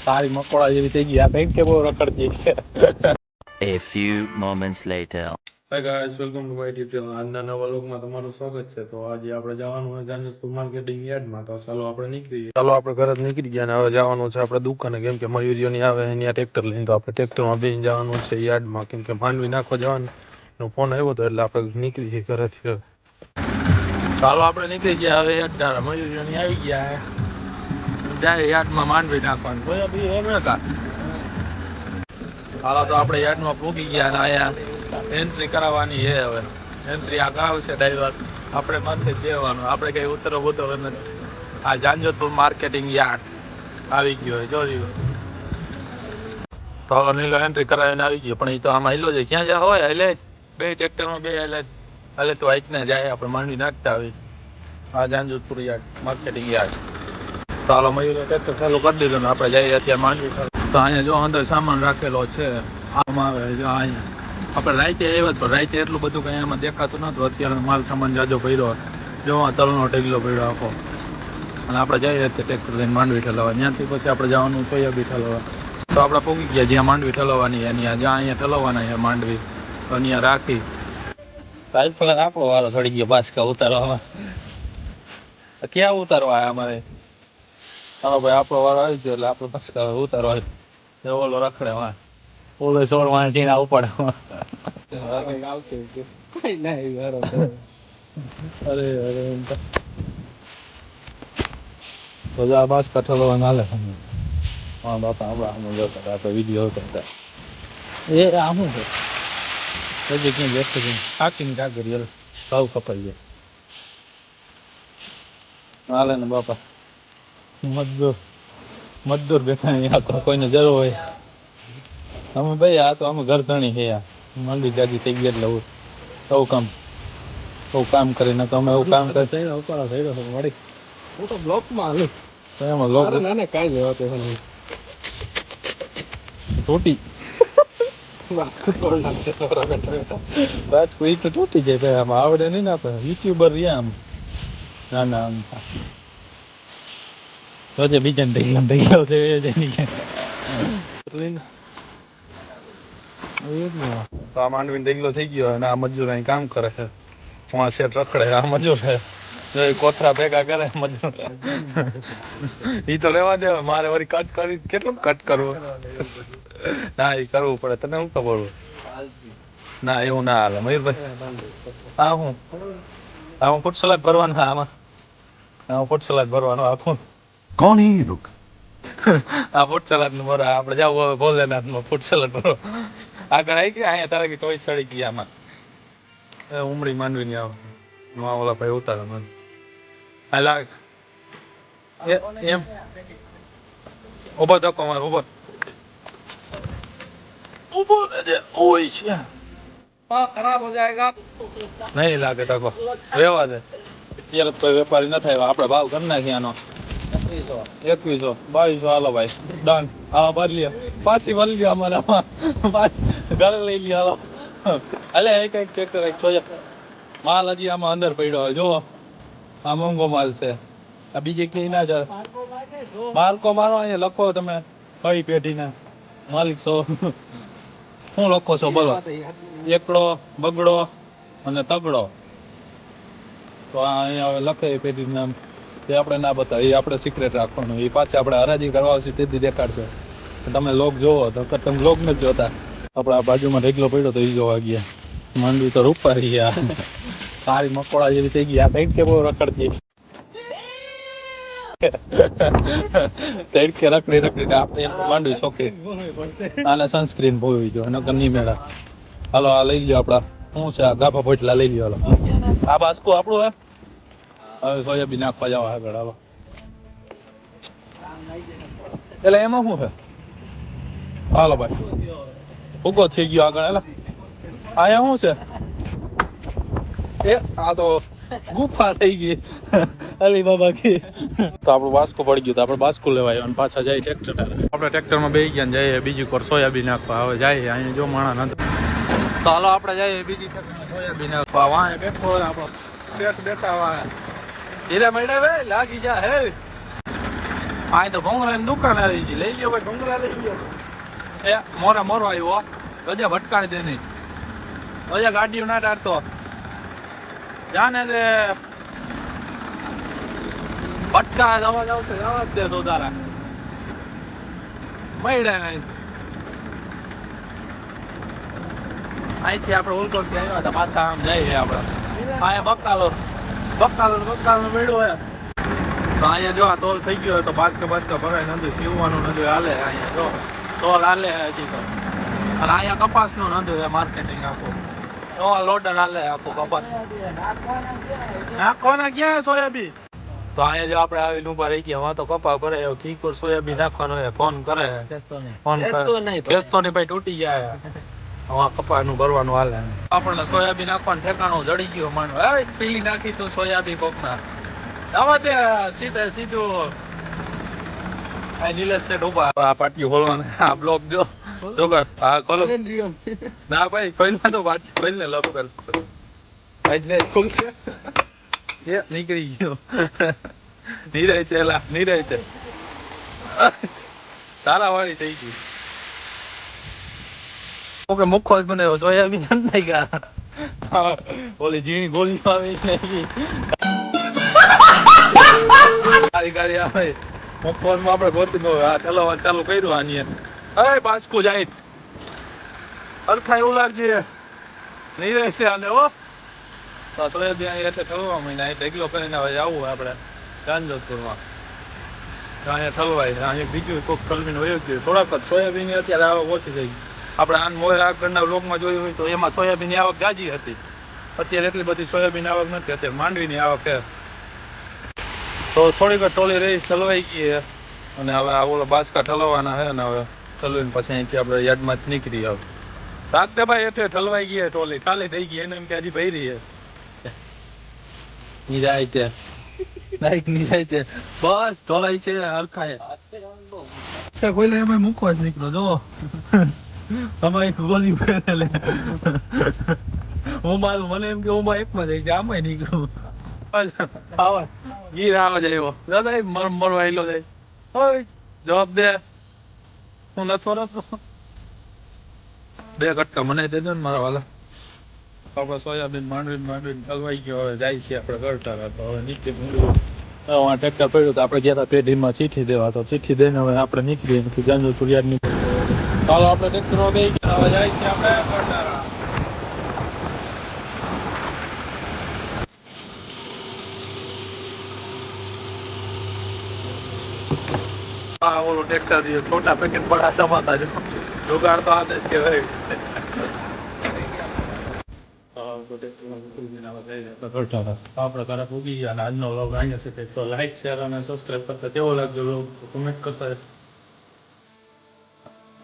સારી મકોડા જેવી થઈ ગઈ. આ પેન્ટ કે બહુ રખડતી છે. A few moments later. Hi guys, welcome to my YouTube channel. આજના નવા વ્લોગમાં તમારું સ્વાગત છે. તો આજે આપણે જવાનું છે જાનજોધપુર માર્કેટિંગ યાર્ડમાં. તો ચાલો આપણે નીકળીએ. ચાલો આપણે ઘરે જ નીકળી ગયા ને હવે જવાનું છે આપણે દુકાને, કેમ કે મયુરીઓની આવે અહીંયા ટ્રેક્ટર લઈને. તો આપણે ટ્રેક્ટરમાં બેસીને જવાનું છે યાર્ડમાં, કેમ કે માંડવી નાખવા જવાનું એનો ફોન આવ્યો હતો એટલે આપણે નીકળી ગયા ઘરેથી. હવે ચાલો આપણે નીકળી ગયા હવે યાર્ડ. મયુરીઓની આવી ગયા જાય યાર્ડમાં માંડવી નાખવાનું. બોલો બી એમ કા હાલો તો આપણે યાર્ડમાં પહોંચી ગયા ને અહીંયા એન્ટ્રી કરાવવાની છે. હવે એન્ટ્રી આ કરાવશે ડ્રાઈવર, આપણે માથે જ દેવાનું. આપણે કઈ ઉતરો નથી. આ જાનજોધપુર માર્કેટિંગ યાર્ડ આવી ગયો હોય જોયું. તો નીલો એન્ટ્રી કરાવીને આવી ગયો, પણ એ તો આમાં હેલો છે. ક્યાં જા હોય એટલે બે ટ્રેક્ટરમાં બે એટલે તો આઈકને જાય આપણે માંડવી નાખતા આવી. આ જાનજોધપુર યાર્ડ માર્કેટિંગ યાર્ડ. તો હાલો મયુરે ટ્રેક્ટર ચાલુ કરી દીધું ને આપણે જઈએ અત્યારે માંડવી. તો અહીંયા જો અંદર સામાન રાખેલો છે. આમાં આવે જો અહીંયા આપણે રાતે આવ્યા તો રાતે એટલું બધું કંઈ એમાં દેખાતું નહોતું. અત્યારે માલ સામાન જાજો પડ્યો, જો તલનો ઢગલો પડ્યો આખો. અને આપણે જઈએ છીએ ટ્રેક્ટર લઈને માંડવી ઠલવવા. ત્યાંથી પછી આપણે જવાનું સોયાબી ઠલવવા. તો આપણે પહોંચી ગયા જ્યાં માંડવી ઠલવવાની ત્યાં જ્યાં અહીંયા ઠલવવાના છે માંડવી. તો અહીંયા રાખી રાજપલા આપણો વારો ચડી ગયો બાસકા ઉતારવામાં. ક્યાં ઉતારવા અમારે? હા ભાઈ આપણો વારો આવી ગયો એટલે આપણે બાસકા ઉતારવા. ઓલો રખડે વા ઓલો સોળ માં ચીના ઉપાડે આવશે કઈ નહીં. અરે બધા બાસ કઠોળવા ના લે. હા બાપા આપણા જોતા આપણે વિડીયો હતા એ આવું છે હજી ક્યાં વ્યક્ત કાકીને કાકરી ભાવ કપાઈ જાય હાલે ને બાપા. મજદૂર બેઠા કોઈને જરૂર હોય. અમે ભાઈ આ તો અમે ઘરધણી છે. માંડી જાજી થઈ ગયા એટલે એવું કામ કરીને તો અમે એવું કામ કરી મળી હું તો બ્લોકમાં હાલું તો એમાં લોક નાને કાંઈ જવા તે તૂટી બસ કોઈ તો તૂટી જાય ભાઈ. આમાં આવડે નહીં ને આપણે યુટ્યુબર રહ્યા આમ ના આમ તો બીજાને થઈ ગયો તો આ માંડવીને ઢગલો થઈ ગયો અને આ મજૂર અહીં કામ કરે છે. હું શેઠ રખડે આ મજૂર છે કોથરા ભેગા કરે મજૂર. ઈ તો લેવા દે મારે વળી કટ કરી કેટલું કટ કરવું ના એ કરવું પડે. તને શું ખબર હોય? ના એવું ના હાલે મયુરભાઈ. હું ફૂટ સલાડ ભરવાનું આમાં ફૂટ સલાડ ભરવાનું આખું. કોણ હે લોક? આ ફૂટ સલાડ નું ભરો આપણે જાવ ભોલેનાથમાં ફૂટ સલાડ ભરો. આગળ આવી ગયા અહીંયા તારે કોઈ સડી ગયા આમાં ઉમળી માંડવી ની આવે ઓલા ભાઈ ઉતારે મને લાગ એમ ઉભો ધક્કો માર ઉભો રહેજે. ઓય છે ખરાબ હો જાયગા નહીં લાગે ધક્કો રેવા દે. અત્યારે કોઈ વેપારી ન થાય આપણે ભાવ કરી નાખીએ આનો 2100 2200 હાલો ભાઈ ડન. હા ભરી લ્યો પાછી ભરી લ્યો અમારા ઘરે લઈ લ્યો હાલો. અલે એક ટ્રેક્ટર એક છો માલ હજી આમાં અંદર પડ્યો જો આ મોંઘો માલ છે. આ બીજે ક્યાંય ના ચાલે. માર્કો મારો અહીંયા લખો તમે કઈ પેઢીના માલિક છો શું લખો છો બોલો? એકડો બગડો અને તગડો. તો અહીંયા હવે લખે એ પેઢીનું નામ તે આપણે ના બતાવીએ. એ આપણે સિક્રેટ રાખવાનું. એ પાછી આપણે હરાજી કરવા આવશે તેથી દેખાડશે. તમે લોક જોવો તો તમે લોક નથી જોતા. આપણે આ બાજુમાં ઢગલો પડ્યો તો એ જોવા ગયા. માંડવી તો રૂપારી ગયા સારી મકોડા જેવી થઈ ગઈ. આ પેન્ટ કે બહુ રખડતી તડકે રખડી આપણે માંડવી શોખી આને સનસ્ક્રીન ભોવી જો નકર નહીં મેળા. હાલો આ લઈ લ્યો આપડા શું છે આ ગાભા પોટલા લઈ લ્યો. હાલો આ બાસ્કુ આપણું હે. હવે સોયાબીન નાખવા જાવ આગળ. હાલો એટલે એમાં શું છે? હાલો ભાઈ ઉગો થઈ ગયો આગળ. હાલો અહીંયા શું છે? એ આ તો ગુફા થઈ ગઈ અલી બાબા કી. તો આપણું બાસ્કુ પડી ગયું તો આપણે બાસ્કુ લેવાય અને પાછા જાય ટ્રેક્ટર. આપણે ટ્રેક્ટરમાં બેસી ગયા ને જઈએ બીજી કોર સોયાબીન નાખવા. હવે જાય અહીંયા જો માણા નથી. તો હાલો આપણે જઈએ બીજી ટ્રેક્ટરમાં સોયાબીન નાખવા. વાંહે બેઠો આપણો શેઠ બેઠા વાંહે ધીરે મળે ભાઈ લાગી જા હે આ તો ભોંગરાની દુકાન આવી ગઈ, લઈ લ્યો ભાઈ, ભોંગરા લઈ લ્યો. એ મોરો આવ્યો, ગજે ભટકાડી દે નહીં, ગજે ગાડીઓ ના ડાળતો જાને તે ભટકા અવાજ આવશે, અવાજ દે તો તારા મળ્યા નહીં. અહીંથી આપણે ઓલકોટથી આવ્યા હતા, પાછા આમ જઈએ આપણે. અહીંયા બકાલો મેળ્યો હે તો અહીંયા જો આ તોલ થઈ ગયો તો બાસકા ભરાય નથી, સીવવાનું નથી હાલે અહીંયા જો તોલ હાલે હજી તો. અને અહીંયા કપાસનું નથી હે માર્કેટિંગ આખું, નવા લોડર હાલે આખું કપાસ. નાખવાના ક્યાં સોયાબીન? તો અહીંયા જો આપણે આવીને ઉભા રહી ગયા, વાં તો કપા ભરે કીકોર સોયાબીન નાખવાનો હે, ફોન કરે ફોન ખેંચતો નહીં ભાઈ, તૂટી જાય. હવે કપાનું ભરવાનું હાલે. આપણને સોયાબીન નાખવાનું ઠેકાણું જડી ગયો માનો, હવે પીલી નાખી તો સોયાબીન કોકના આવા તે સીધું આ નીલેશ સેટ ઉભા. આ પાટિયું ખોલવાનું, આ બ્લોક જો જોગર, હા ખોલો. ના ભાઈ ખોલવા તો પાટિયું ખોલીને લોક કર, એટલે ખુલશે. એ નીકળી ગયો, નિરાય છે એલા, નિરાય છે, તારા વાળી થઈ ગઈ. ઓકે મુખો જ બનાવ્યો, સોયાબીન નથી ગયા, ઓલી ઝીણી ગોળી આવી નહીં. ગાડી આવે મુખવામાં આપણે ગોતી ચલાવવાનું ચાલુ કર્યું. આની અરે બાસ્કુ જાય અરખા એવું લાગશે નહીં રહેશે આને. હો તો સોયાબીન એટલે ઠલવા મહિના એટલે એકલો કરીને હવે આવવું આપણે ગાંધીપુરમાં, અહીંયા ઠલવાય. અહીંયા બીજું કોઈક ઠલવીને વયું ગયું. થોડાક જ સોયાબીન અત્યારે આવક ઓછી થઈ ગઈ. આપણે આન મોર આગળના લોકમાં જોયું હોય તો એમાં સોયાબીનની આવક જાજી હતી, અત્યારે એટલી બધી સોયાબીન આવક નથી. અત્યારે માંડવીની આવક છે તો થોડીક ટોલી રહી ઠલવાઈ ગઈ અને હવે આ ઓલા બાસકા ઠલવાના છે ને હવે ઠલવીને પછી અહીંથી આપણે યાર્ડમાં જ નીકળી આવ. રાખતે ભાઈ એટલે ઠલવાઈ ગઈ ટોલી, ખાલી થઈ ગઈ, એને એમ કે હજી ભરી છે નિરાય છે નાઈક નિરાય છે બસ ઢોલાઈ છે હરખાય કોઈ એમાં મૂકવા જ નીકળો જો અમારી ગોલી ફેરેલે. હું મારું મને એમ કે હું એકમાં જઈ જાય આમાં નીકળું ગીર આવા જાય દાદા મરવા એલો જાય. હોય જવાબ દે, હું નથી બે કટકા મને દેજો ને મારા વાલા. આપણે સોયાબીન માંડવીને હલવાઈ ગયો, હવે જાય છે આપણે કરતા હતા. હવે નીચે ટ્રેક્ટર પડ્યું તો આપણે ગયા હતા પેઢીમાં ચીઠી દેવા, તો ચીઠી દઈને હવે આપણે નીકળીએ નથી જાંજોપુર યાર્ડ નીકળીએ. ચાલો આપણે ટ્રેક્ટરો બે ગયા, હવે જાય છે આપણે કરતા. हाँ वो ट्रैक्टर दिए छोटा पैकेट बड़ा समाता जो जुगाड़ तो आते के भाई આપણે કરા પૂગી ગયા. આજનો વ્લોગ અહીંયા છે તો લાઈક શેર અને સબસ્ક્રાઈબ કરતા કેવો લાગ્યો કમેન્ટ કરતા